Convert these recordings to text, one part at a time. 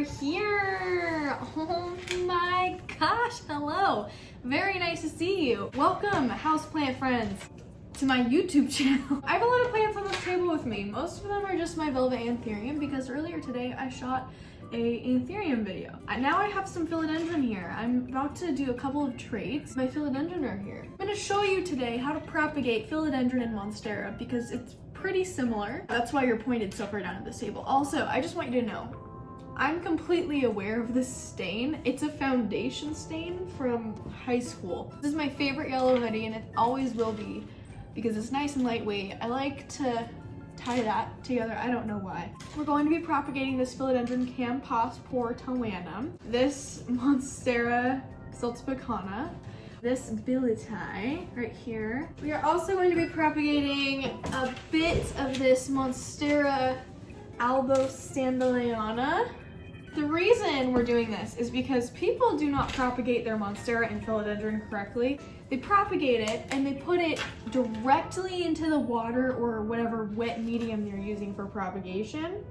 here. Oh my gosh, hello. Very nice to see you. Welcome, houseplant friends, to my YouTube channel. I have a lot of plants on this table with me. Most of them are just my velvet anthurium because earlier today I shot a anthurium video. Now I have some philodendron here. I'm about to do a couple of traits. My philodendron are here. I'm gonna show you today how to propagate philodendron in Monstera because it's pretty similar. That's why you're pointed so far down at this table. Also, I just want you to know, I'm completely aware of this stain. It's a foundation stain from high school. This is my favorite yellow hoodie and it always will be because it's nice and lightweight. I like to tie that together, I don't know why. We're going to be propagating this philodendron Portolanum, this Monstera Siltepecana, this Billitai right here. We are also going to be propagating a bit of this Monstera Philodendron. The reason we're doing this is because people do not propagate their Monstera and philodendron correctly. They propagate it and they put it directly into the water or whatever wet medium they're using for propagation,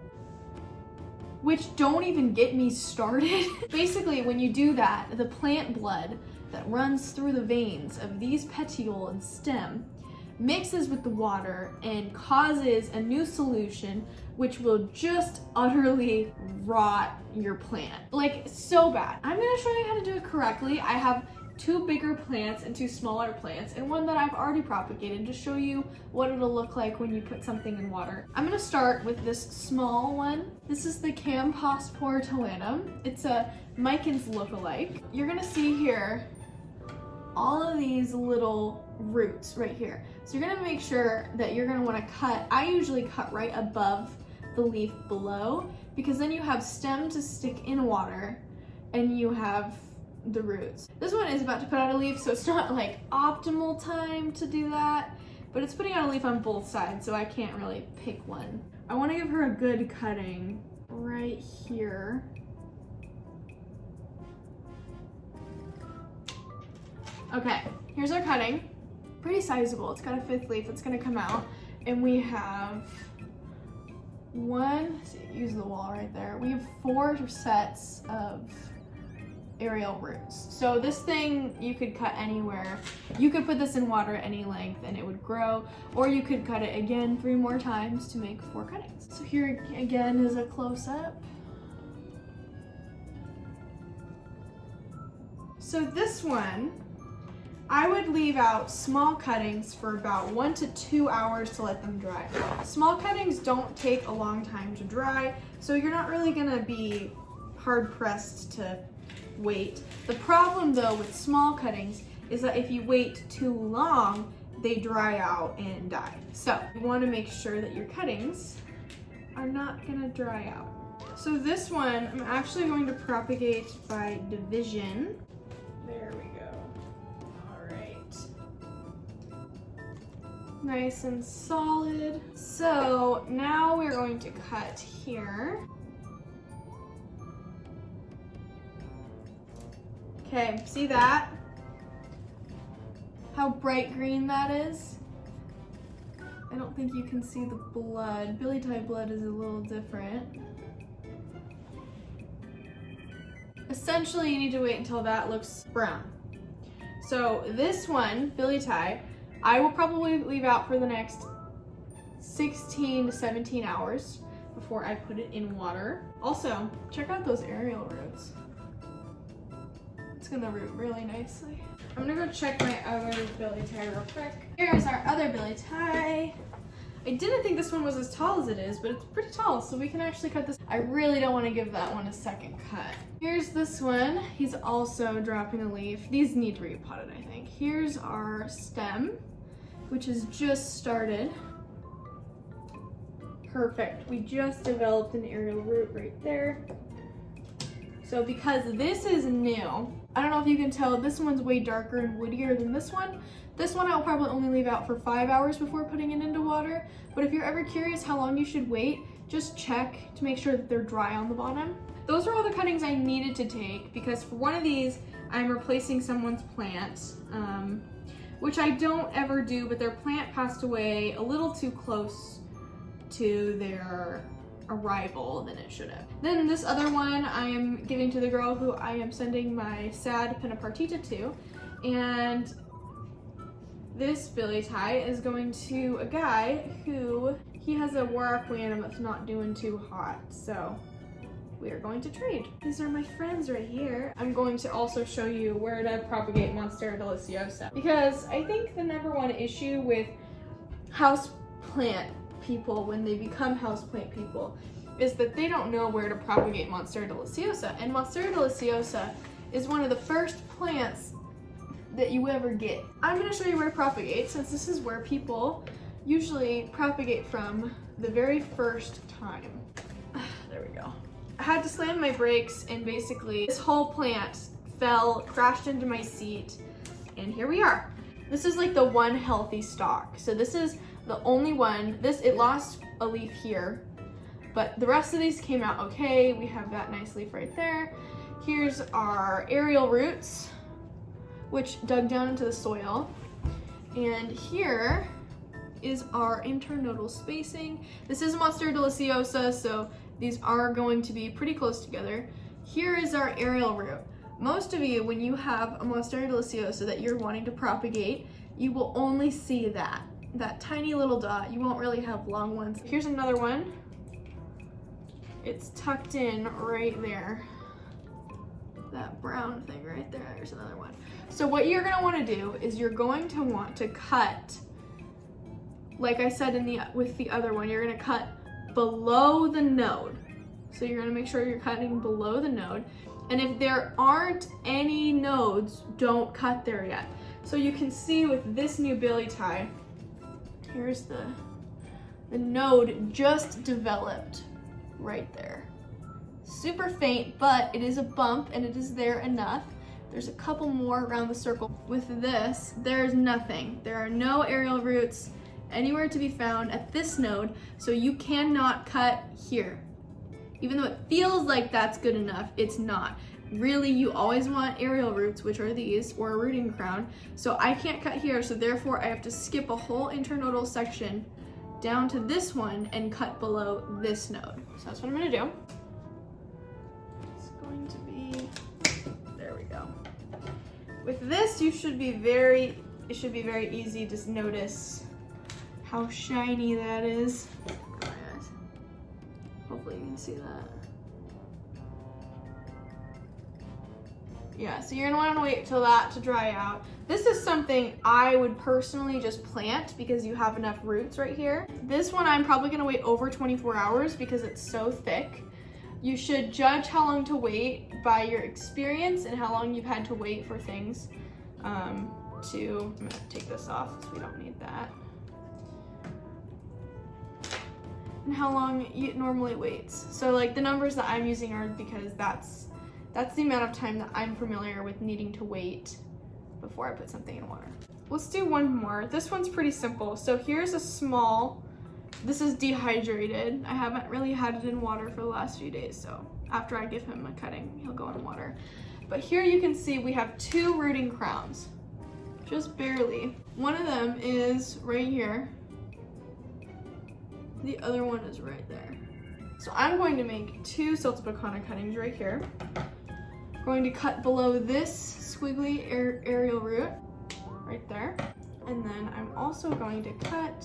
which don't even get me started. Basically, when you do that, the plant blood that runs through the veins of these petiole and stem mixes with the water and causes a new solution which will just utterly rot your plant. Like, so bad. I'm gonna show you how to do it correctly. I have 2 bigger plants and 2 smaller plants and one that I've already propagated to show you what it'll look like when you put something in water. I'm gonna start with this small one. This is the Portolanum. It's a Mican's lookalike. You're gonna see here all of these little roots right here. So you're gonna make sure that you're gonna wanna cut, I usually cut right above the leaf below because then you have stem to stick in water and you have the roots. This one is about to put out a leaf, so it's not like optimal time to do that, but it's putting out a leaf on both sides, so I can't really pick one. I wanna give her a good cutting right here. Okay, here's our cutting. Pretty sizable. It's got a 5th leaf that's gonna come out. And we have use the wall right there. We have 4 sets of aerial roots. So this thing you could cut anywhere. You could put this in water any length and it would grow, or you could cut it again 3 more times to make 4 cuttings. So here again is a close-up. So this one, I would leave out small cuttings for about 1 to 2 hours to let them dry. Small cuttings don't take a long time to dry, so you're not really gonna be hard pressed to wait. The problem though with small cuttings is that if you wait too long, they dry out and die. So you wanna make sure that your cuttings are not gonna dry out. So this one, I'm actually going to propagate by division. There we go. Nice and solid. So now we're going to cut here. Okay, see that? How bright green that is? I don't think you can see the blood. Billitai blood is a little different. Essentially, you need to wait until that looks brown. So this one, Billitai, I will probably leave out for the next 16 to 17 hours before I put it in water. Also, check out those aerial roots. It's gonna root really nicely. I'm gonna go check my other Billitai real quick. Here's our other Billitai. I didn't think this one was as tall as it is, but it's pretty tall, so we can actually cut this. I really don't want to give that one a second cut. Here's this one. He's also dropping a leaf. These need to be repotted, I think. Here's our stem, which has just started. Perfect. We just developed an aerial root right there. So because this is new, I don't know if you can tell, this one's way darker and woodier than this one. This one I'll probably only leave out for 5 hours before putting it into water. But if you're ever curious how long you should wait, just check to make sure that they're dry on the bottom. Those are all the cuttings I needed to take because for one of these, I'm replacing someone's plant, which I don't ever do, but their plant passed away a little too close to their arrival than it should have. Then this other one I am giving to the girl who I am sending my sad pinna partita to, and this billy tie is going to a guy who, he has a Warraquanum that's not doing too hot, so we are going to trade. These are my friends right here. I'm going to also show you where to propagate Monstera deliciosa, because I think the #1 issue with houseplant people when they become houseplant people is that they don't know where to propagate Monstera deliciosa. And Monstera deliciosa is one of the first plants that you ever get. I'm gonna show you where to propagate, since this is where people usually propagate from the very first time. There we go. I had to slam my brakes, and basically this whole plant fell, crashed into my seat, and here we are. This is like the one healthy stalk. So this is the only one. It lost a leaf here, but the rest of these came out okay. We have that nice leaf right there. Here's our aerial roots, which dug down into the soil. And here is our internodal spacing. This is Monstera deliciosa, so these are going to be pretty close together. Here is our aerial root. Most of you, when you have a Monstera deliciosa that you're wanting to propagate, you will only see that tiny little dot. You won't really have long ones. Here's another one. It's tucked in right there. That brown thing right there, there's another one. So what you're gonna wanna do is you're going to want to cut, like I said with the other one, you're gonna cut below the node. So you're gonna make sure you're cutting below the node. And if there aren't any nodes, don't cut there yet. So you can see with this new billy tie, here's the node just developed right there. Super faint, but it is a bump and it is there enough. There's a couple more around the circle. With this, there's nothing. There are no aerial roots anywhere to be found at this node, so you cannot cut here. Even though it feels like that's good enough, it's not. Really, you always want aerial roots, which are these, or a rooting crown. So I can't cut here, so therefore I have to skip a whole internodal section down to this one and cut below this node. So that's what I'm gonna do. It's going to be, there we go. With this, it should be very easy to notice how shiny that is. Hopefully you can see that. Yeah, so you're gonna wanna wait till that to dry out. This is something I would personally just plant because you have enough roots right here. This one I'm probably gonna wait over 24 hours because it's so thick. You should judge how long to wait by your experience and how long you've had to wait for things I'm gonna take this off because we don't need that. And how long it normally waits. So like the numbers that I'm using are because that's the amount of time that I'm familiar with needing to wait before I put something in water. Let's do one more. This one's pretty simple. So here's a small, this is dehydrated. I haven't really had it in water for the last few days, so after I give him a cutting, he'll go in water. But here you can see we have 2 rooting crowns, just barely. One of them is right here. The other one is right there. So I'm going to make 2 Siltepecana cuttings right here. I'm going to cut below this squiggly aerial root right there. And then I'm also going to cut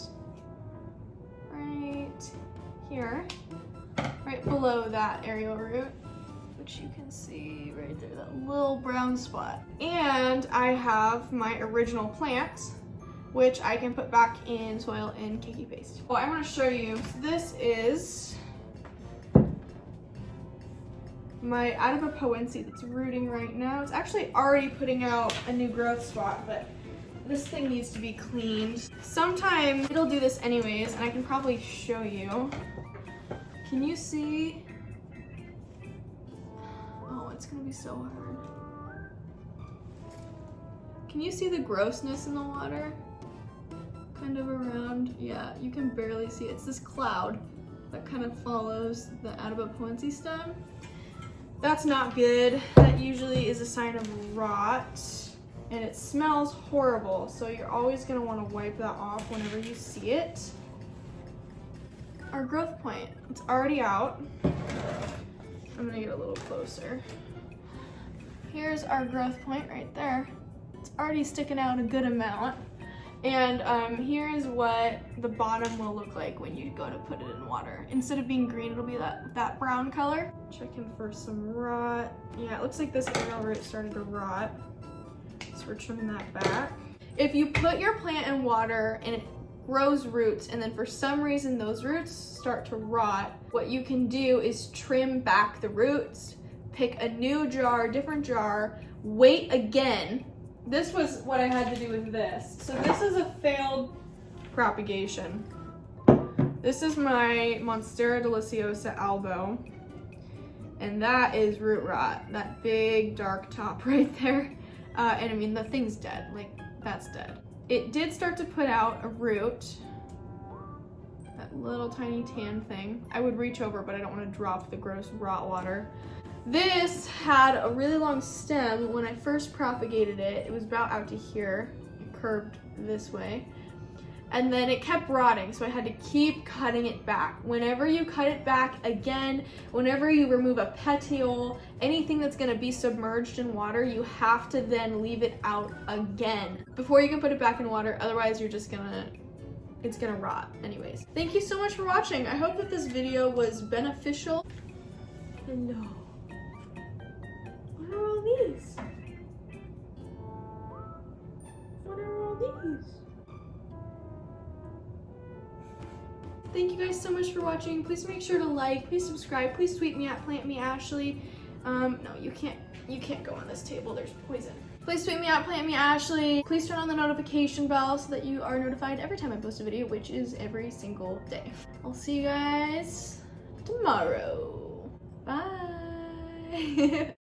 right here, right below that aerial root, which you can see right there, that little brown spot. And I have my original plant, which I can put back in soil in cakey paste. Well, I want to show you, so this is my Adabapoense that's rooting right now. It's actually already putting out a new growth spot, but this thing needs to be cleaned. Sometime it'll do this anyways, and I can probably show you. Can you see? Oh, it's gonna be so hard. Can you see the grossness in the water? Kind of around, yeah, you can barely see it. It's this cloud that kind of follows the Adabapoense stem. That's not good. That usually is a sign of rot, and it smells horrible, so you're always gonna wanna wipe that off whenever you see it. our growth point. It's already out. I'm gonna get a little closer. Here's our growth point right there. It's already sticking out a good amount. And here's what the bottom will look like when you go to put it in water. Instead of being green, it'll be that brown color. Checking for some rot. Yeah, it looks like this aerial root started to rot. So we're trimming that back. If you put your plant in water and it grows roots, and then for some reason those roots start to rot, what you can do is trim back the roots, pick a new jar, different jar, wait again. This was what I had to do with this. So this is a failed propagation. This is my Monstera deliciosa albo. And that is root rot, that big dark top right there. And I mean, the thing's dead, like that's dead. It did start to put out a root, that little tiny tan thing. I would reach over, but I don't want to drop the gross rot water. This had a really long stem. When I first propagated it, it was about out to here. It curved this way. And then it kept rotting, so I had to keep cutting it back. Whenever you cut it back again, whenever you remove a petiole, anything that's gonna be submerged in water, you have to then leave it out again before you can put it back in water. Otherwise, it's gonna rot anyways. Thank you so much for watching. I hope that this video was beneficial. Hello. What are all these? What are all these? Thank you guys so much for watching. Please make sure to like, please subscribe, please tweet me at PlantMeAshley. No, you can't go on this table, there's poison. Please tweet me at PlantMeAshley. Please turn on the notification bell so that you are notified every time I post a video, which is every single day. I'll see you guys tomorrow. Bye.